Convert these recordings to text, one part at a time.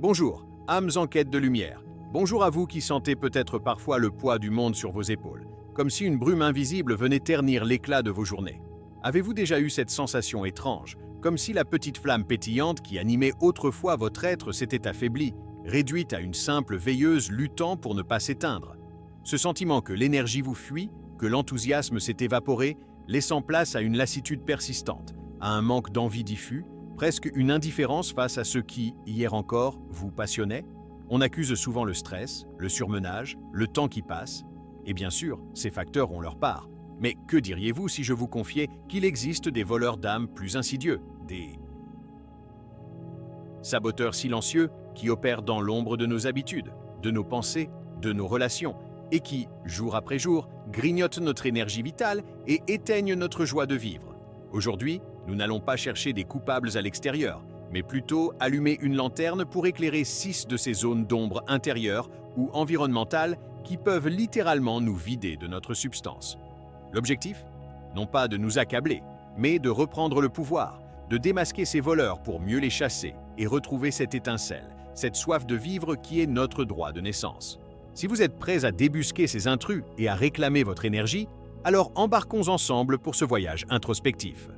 Bonjour, âmes en quête de lumière. Bonjour à vous qui sentez peut-être parfois le poids du monde sur vos épaules, comme si une brume invisible venait ternir l'éclat de vos journées. Avez-vous déjà eu cette sensation étrange, comme si la petite flamme pétillante qui animait autrefois votre être s'était affaiblie, réduite à une simple veilleuse luttant pour ne pas s'éteindre? Ce sentiment que l'énergie vous fuit, que l'enthousiasme s'est évaporé, laissant place à une lassitude persistante, à un manque d'envie diffus, presque une indifférence face à ce qui, hier encore, vous passionnait? On accuse souvent le stress, le surmenage, le temps qui passe. Et bien sûr, ces facteurs ont leur part. Mais que diriez-vous si je vous confiais qu'il existe des voleurs d'âme plus insidieux, des saboteurs silencieux qui opèrent dans l'ombre de nos habitudes, de nos pensées, de nos relations, et qui, jour après jour, grignotent notre énergie vitale et éteignent notre joie de vivre? Aujourd'hui, nous n'allons pas chercher des coupables à l'extérieur, mais plutôt allumer une lanterne pour éclairer 6 de ces zones d'ombre intérieures ou environnementales qui peuvent littéralement nous vider de notre substance. L'objectif? Non pas de nous accabler, mais de reprendre le pouvoir, de démasquer ces voleurs pour mieux les chasser et retrouver cette étincelle, cette soif de vivre qui est notre droit de naissance. Si vous êtes prêts à débusquer ces intrus et à réclamer votre énergie, alors embarquons ensemble pour ce voyage introspectif.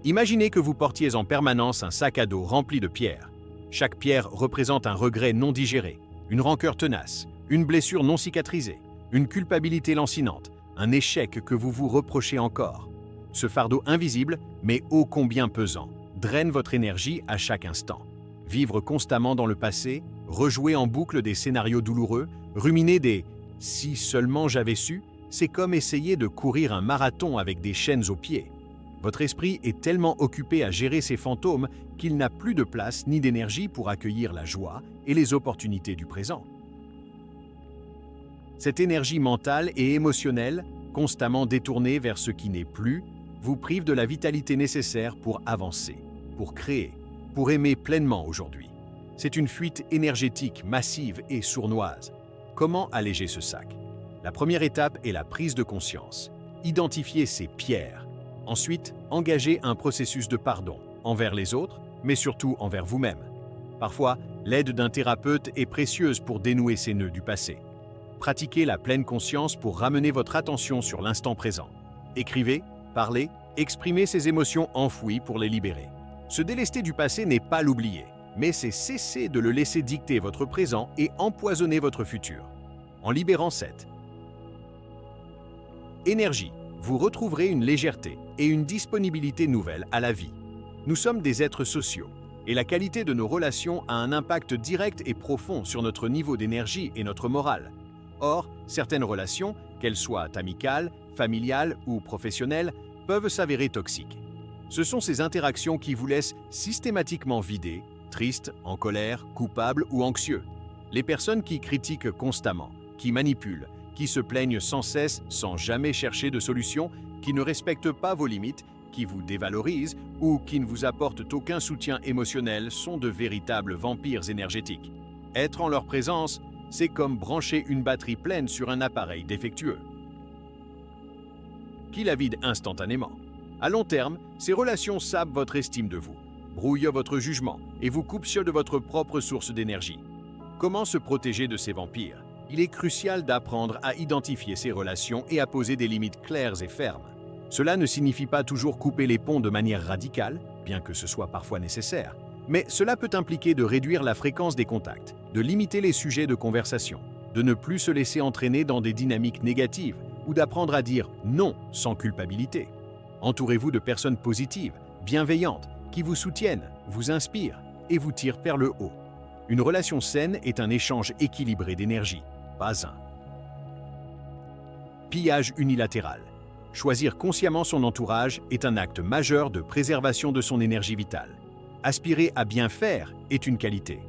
Imaginez que vous portiez en permanence un sac à dos rempli de pierres. Chaque pierre représente un regret non digéré, une rancœur tenace, une blessure non cicatrisée, une culpabilité lancinante, un échec que vous vous reprochez encore. Ce fardeau invisible, mais ô combien pesant, draine votre énergie à chaque instant. Vivre constamment dans le passé, rejouer en boucle des scénarios douloureux, ruminer des « si seulement j'avais su », c'est comme essayer de courir un marathon avec des chaînes aux pieds. Votre esprit est tellement occupé à gérer ces fantômes qu'il n'a plus de place ni d'énergie pour accueillir la joie et les opportunités du présent. Cette énergie mentale et émotionnelle, constamment détournée vers ce qui n'est plus, vous prive de la vitalité nécessaire pour avancer, pour créer, pour aimer pleinement aujourd'hui. C'est une fuite énergétique massive et sournoise. Comment alléger ce sac? La première étape est la prise de conscience. Identifier ces pierres. Ensuite, engagez un processus de pardon, envers les autres, mais surtout envers vous-même. Parfois, l'aide d'un thérapeute est précieuse pour dénouer ces nœuds du passé. Pratiquez la pleine conscience pour ramener votre attention sur l'instant présent. Écrivez, parlez, exprimez ces émotions enfouies pour les libérer. Se délester du passé n'est pas l'oublier, mais c'est cesser de le laisser dicter votre présent et empoisonner votre futur. En libérant cette énergie, vous retrouverez une légèreté et une disponibilité nouvelle à la vie. Nous sommes des êtres sociaux, et la qualité de nos relations a un impact direct et profond sur notre niveau d'énergie et notre morale. Or, certaines relations, qu'elles soient amicales, familiales ou professionnelles, peuvent s'avérer toxiques. Ce sont ces interactions qui vous laissent systématiquement vidés, tristes, en colère, coupables ou anxieux. Les personnes qui critiquent constamment, qui manipulent, qui se plaignent sans cesse, sans jamais chercher de solution, qui ne respectent pas vos limites, qui vous dévalorisent ou qui ne vous apportent aucun soutien émotionnel sont de véritables vampires énergétiques. Être en leur présence, c'est comme brancher une batterie pleine sur un appareil défectueux, qui la vide instantanément. À long terme, ces relations sapent votre estime de vous, brouillent votre jugement et vous coupent de votre propre source d'énergie. Comment se protéger de ces vampires? Il est crucial d'apprendre à identifier ces relations et à poser des limites claires et fermes. Cela ne signifie pas toujours couper les ponts de manière radicale, bien que ce soit parfois nécessaire, mais cela peut impliquer de réduire la fréquence des contacts, de limiter les sujets de conversation, de ne plus se laisser entraîner dans des dynamiques négatives ou d'apprendre à dire non sans culpabilité. Entourez-vous de personnes positives, bienveillantes, qui vous soutiennent, vous inspirent et vous tirent vers le haut. Une relation saine est un échange équilibré d'énergie, pas un pillage unilatéral. Choisir consciemment son entourage est un acte majeur de préservation de son énergie vitale. Aspirer à bien faire est une qualité.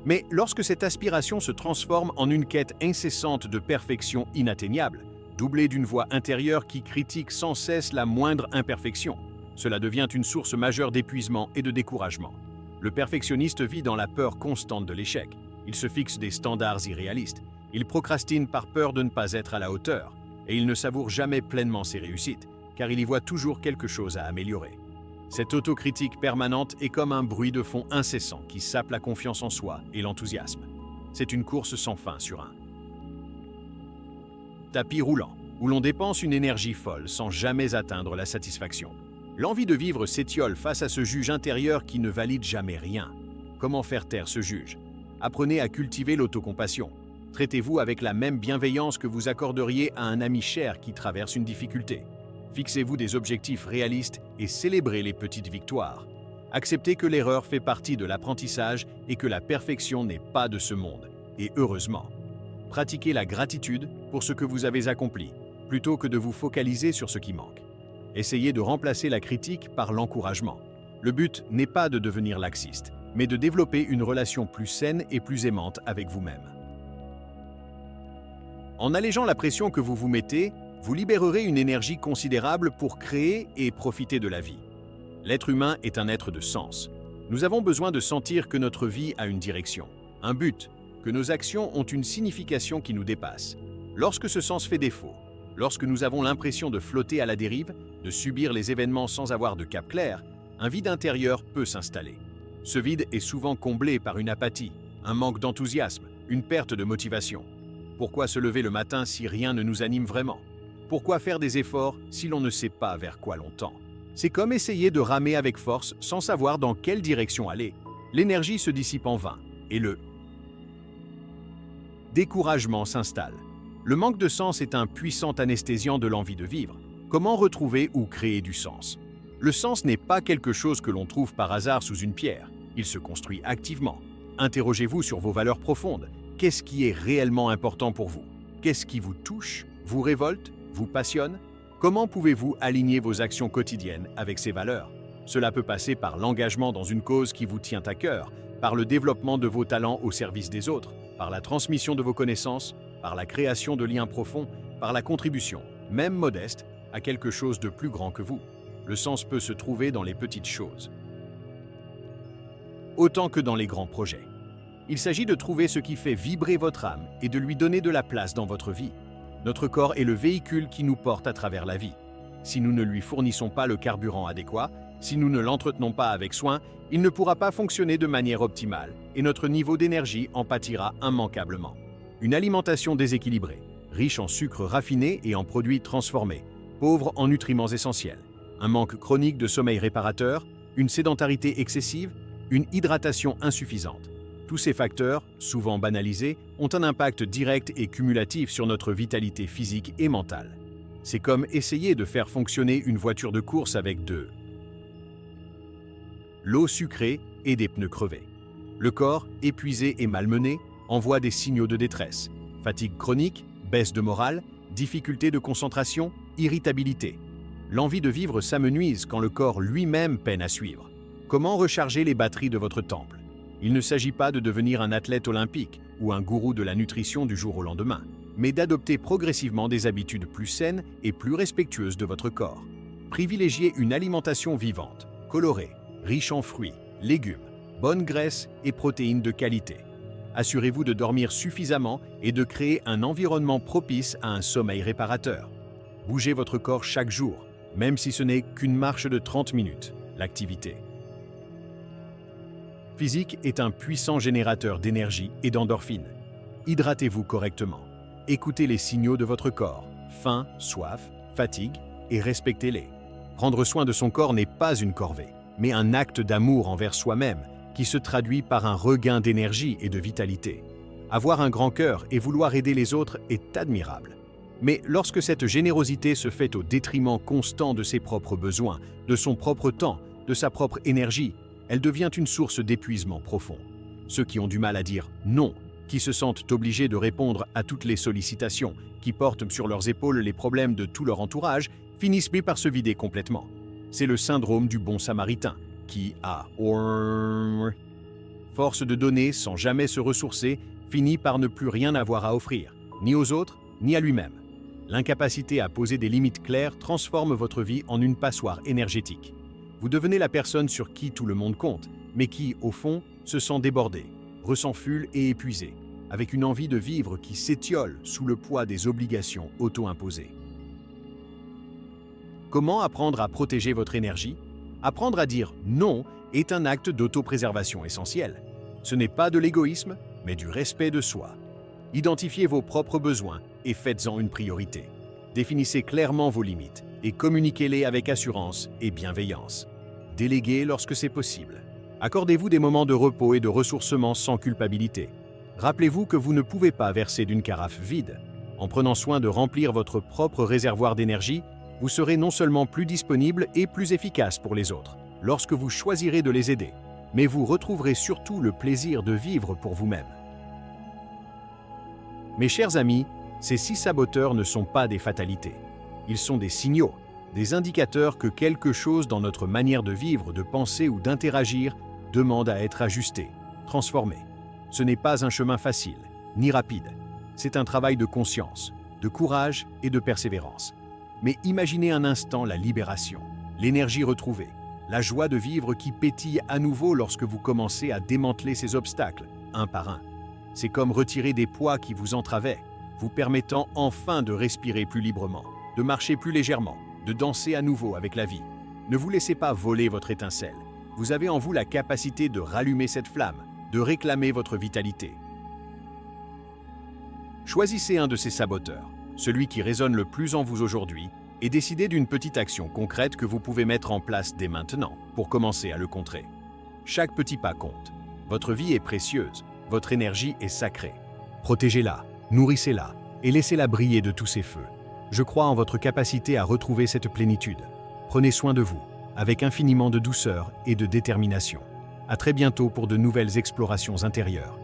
Mais lorsque cette aspiration se transforme en une quête incessante de perfection inatteignable, doublée d'une voix intérieure qui critique sans cesse la moindre imperfection, cela devient une source majeure d'épuisement et de découragement. Le perfectionniste vit dans la peur constante de l'échec. Il se fixe des standards irréalistes. Il procrastine par peur de ne pas être à la hauteur. Et il ne savoure jamais pleinement ses réussites, car il y voit toujours quelque chose à améliorer. Cette autocritique permanente est comme un bruit de fond incessant qui sape la confiance en soi et l'enthousiasme. C'est une course sans fin sur un tapis roulant, où l'on dépense une énergie folle sans jamais atteindre la satisfaction. L'envie de vivre s'étiole face à ce juge intérieur qui ne valide jamais rien. Comment faire taire ce juge? Apprenez à cultiver l'autocompassion. Traitez-vous avec la même bienveillance que vous accorderiez à un ami cher qui traverse une difficulté. Fixez-vous des objectifs réalistes et célébrez les petites victoires. Acceptez que l'erreur fait partie de l'apprentissage et que la perfection n'est pas de ce monde. Et heureusement. Pratiquez la gratitude pour ce que vous avez accompli, plutôt que de vous focaliser sur ce qui manque. Essayez de remplacer la critique par l'encouragement. Le but n'est pas de devenir laxiste, mais de développer une relation plus saine et plus aimante avec vous-même. En allégeant la pression que vous vous mettez, vous libérerez une énergie considérable pour créer et profiter de la vie. L'être humain est un être de sens. Nous avons besoin de sentir que notre vie a une direction, un but, que nos actions ont une signification qui nous dépasse. Lorsque ce sens fait défaut, lorsque nous avons l'impression de flotter à la dérive, de subir les événements sans avoir de cap clair, un vide intérieur peut s'installer. Ce vide est souvent comblé par une apathie, un manque d'enthousiasme, une perte de motivation. Pourquoi se lever le matin si rien ne nous anime vraiment? Pourquoi faire des efforts si l'on ne sait pas vers quoi l'on tend? C'est comme essayer de ramer avec force sans savoir dans quelle direction aller. L'énergie se dissipe en vain et le découragement s'installe. Le manque de sens est un puissant anesthésiant de l'envie de vivre. Comment retrouver ou créer du sens? Le sens n'est pas quelque chose que l'on trouve par hasard sous une pierre. Il se construit activement. Interrogez-vous sur vos valeurs profondes. Qu'est-ce qui est réellement important pour vous? Qu'est-ce qui vous touche, vous révolte, vous passionne? Comment pouvez-vous aligner vos actions quotidiennes avec ces valeurs? Cela peut passer par l'engagement dans une cause qui vous tient à cœur, par le développement de vos talents au service des autres, par la transmission de vos connaissances, par la création de liens profonds, par la contribution, même modeste, à quelque chose de plus grand que vous. Le sens peut se trouver dans les petites choses, autant que dans les grands projets. Il s'agit de trouver ce qui fait vibrer votre âme et de lui donner de la place dans votre vie. Notre corps est le véhicule qui nous porte à travers la vie. Si nous ne lui fournissons pas le carburant adéquat, si nous ne l'entretenons pas avec soin, il ne pourra pas fonctionner de manière optimale et notre niveau d'énergie en pâtira immanquablement. Une alimentation déséquilibrée, riche en sucres raffinés et en produits transformés, pauvre en nutriments essentiels, un manque chronique de sommeil réparateur, une sédentarité excessive, une hydratation insuffisante. Tous ces facteurs, souvent banalisés, ont un impact direct et cumulatif sur notre vitalité physique et mentale. C'est comme essayer de faire fonctionner une voiture de course avec de l'eau sucrée et des pneus crevés. Le corps, épuisé et malmené, envoie des signaux de détresse. Fatigue chronique, baisse de morale, difficulté de concentration, irritabilité. L'envie de vivre s'amenuise quand le corps lui-même peine à suivre. Comment recharger les batteries de votre temple? Il ne s'agit pas de devenir un athlète olympique ou un gourou de la nutrition du jour au lendemain, mais d'adopter progressivement des habitudes plus saines et plus respectueuses de votre corps. Privilégiez une alimentation vivante, colorée, riche en fruits, légumes, bonnes graisses et protéines de qualité. Assurez-vous de dormir suffisamment et de créer un environnement propice à un sommeil réparateur. Bougez votre corps chaque jour, même si ce n'est qu'une marche de 30 minutes, l'activité physique est un puissant générateur d'énergie et d'endorphines. Hydratez-vous correctement. Écoutez les signaux de votre corps, faim, soif, fatigue, et respectez-les. Prendre soin de son corps n'est pas une corvée, mais un acte d'amour envers soi-même qui se traduit par un regain d'énergie et de vitalité. Avoir un grand cœur et vouloir aider les autres est admirable. Mais lorsque cette générosité se fait au détriment constant de ses propres besoins, de son propre temps, de sa propre énergie, elle devient une source d'épuisement profond. Ceux qui ont du mal à dire non, qui se sentent obligés de répondre à toutes les sollicitations, qui portent sur leurs épaules les problèmes de tout leur entourage, finissent par se vider complètement. C'est le syndrome du bon samaritain, qui, à force de donner sans jamais se ressourcer, finit par ne plus rien avoir à offrir, ni aux autres, ni à lui-même. L'incapacité à poser des limites claires transforme votre vie en une passoire énergétique. Vous devenez la personne sur qui tout le monde compte, mais qui, au fond, se sent débordé, ressent full et épuisé, avec une envie de vivre qui s'étiole sous le poids des obligations auto-imposées. Comment apprendre à protéger votre énergie? Apprendre à dire non est un acte d'autopréservation essentiel. Ce n'est pas de l'égoïsme, mais du respect de soi. Identifiez vos propres besoins et faites-en une priorité. Définissez clairement vos limites et communiquez-les avec assurance et bienveillance. Déléguez lorsque c'est possible. Accordez-vous des moments de repos et de ressourcement sans culpabilité. Rappelez-vous que vous ne pouvez pas verser d'une carafe vide. En prenant soin de remplir votre propre réservoir d'énergie, vous serez non seulement plus disponible et plus efficace pour les autres, lorsque vous choisirez de les aider, mais vous retrouverez surtout le plaisir de vivre pour vous-même. Mes chers amis, ces 6 saboteurs ne sont pas des fatalités. Ils sont des signaux, des indicateurs que quelque chose dans notre manière de vivre, de penser ou d'interagir demande à être ajusté, transformé. Ce n'est pas un chemin facile, ni rapide. C'est un travail de conscience, de courage et de persévérance. Mais imaginez un instant la libération, l'énergie retrouvée, la joie de vivre qui pétille à nouveau lorsque vous commencez à démanteler ces obstacles, un par un. C'est comme retirer des poids qui vous entravaient, vous permettant enfin de respirer plus librement, de marcher plus légèrement, de danser à nouveau avec la vie. Ne vous laissez pas voler votre étincelle. Vous avez en vous la capacité de rallumer cette flamme, de réclamer votre vitalité. Choisissez un de ces saboteurs, celui qui résonne le plus en vous aujourd'hui, et décidez d'une petite action concrète que vous pouvez mettre en place dès maintenant pour commencer à le contrer. Chaque petit pas compte. Votre vie est précieuse, votre énergie est sacrée. Protégez-la, nourrissez-la et laissez-la briller de tous ses feux. Je crois en votre capacité à retrouver cette plénitude. Prenez soin de vous, avec infiniment de douceur et de détermination. À très bientôt pour de nouvelles explorations intérieures.